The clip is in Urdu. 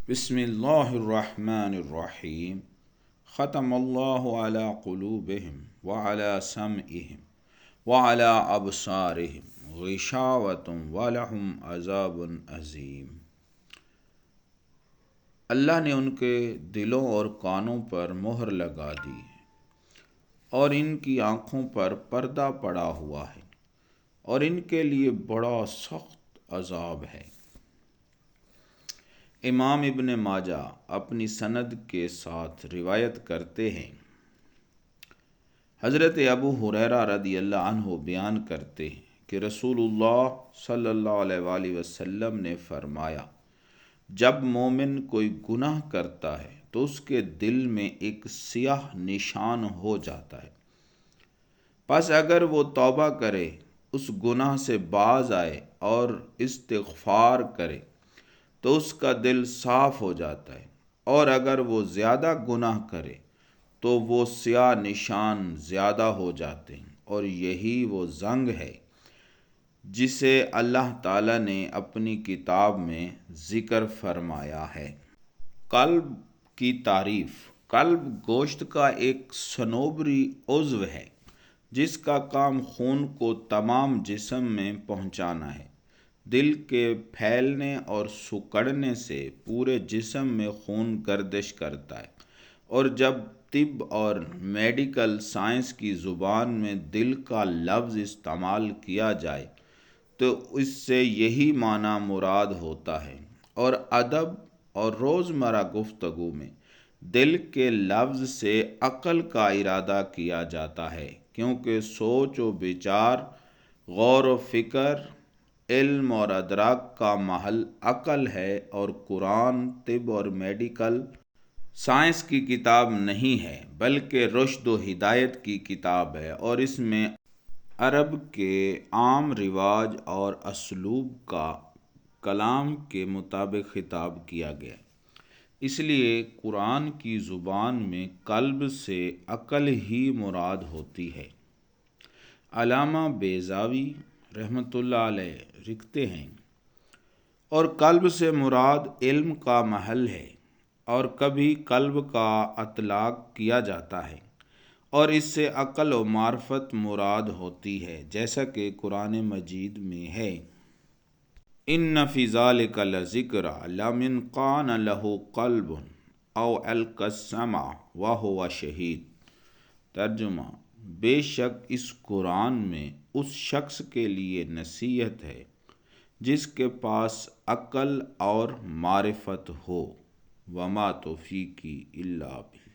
بسم اللہ الرحمن الرحیم ختم اللہ علی قلوبہم وعلی سمعہم وعلی ابصارہم غشاوۃ ولہم عذاب عظیم۔ اللہ نے ان کے دلوں اور کانوں پر مہر لگا دی اور ان کی آنکھوں پر پردہ پڑا ہوا ہے اور ان کے لیے بڑا سخت عذاب ہے۔ امام ابن ماجہ اپنی سند کے ساتھ روایت کرتے ہیں، حضرت ابو ہریرہ رضی اللہ عنہ بیان کرتے ہیں کہ رسول اللہ صلی اللہ علیہ وآلہ وسلم نے فرمایا، جب مومن کوئی گناہ کرتا ہے تو اس کے دل میں ایک سیاہ نشان ہو جاتا ہے، پس اگر وہ توبہ کرے، اس گناہ سے باز آئے اور استغفار کرے تو اس کا دل صاف ہو جاتا ہے، اور اگر وہ زیادہ گناہ کرے تو وہ سیاہ نشان زیادہ ہو جاتے ہیں، اور یہی وہ زنگ ہے جسے اللہ تعالیٰ نے اپنی کتاب میں ذکر فرمایا ہے۔ قلب کی تعریف۔ قلب گوشت کا ایک صنوبری عضو ہے جس کا کام خون کو تمام جسم میں پہنچانا ہے۔ دل کے پھیلنے اور سکڑنے سے پورے جسم میں خون گردش کرتا ہے، اور جب طب اور میڈیکل سائنس کی زبان میں دل کا لفظ استعمال کیا جائے تو اس سے یہی معنی مراد ہوتا ہے، اور ادب اور روزمرہ گفتگو میں دل کے لفظ سے عقل کا ارادہ کیا جاتا ہے، کیونکہ سوچ و بچار، غور و فکر، علم اور ادراک کا محل عقل ہے، اور قرآن طب اور میڈیکل سائنس کی کتاب نہیں ہے بلکہ رشد و ہدایت کی کتاب ہے، اور اس میں عرب کے عام رواج اور اسلوب کا کلام کے مطابق خطاب کیا گیا ہے۔ اس لیے قرآن کی زبان میں قلب سے عقل ہی مراد ہوتی ہے۔ علامہ بیضاوی رحمۃ اللہ علیہ لکھتے ہیں، اور قلب سے مراد علم کا محل ہے، اور کبھی قلب کا اطلاق کیا جاتا ہے اور اس سے عقل و معرفت مراد ہوتی ہے، جیسا کہ قرآن مجید میں ہے، ان فی ذلک لذکری لمن کان لہ قلب او القی السمع وہو شہید۔ ترجمہ: بے شک اس قرآن میں اس شخص کے لیے نصیحت ہے جس کے پاس عقل اور معرفت ہو۔ وما توفیقی الا باللہ۔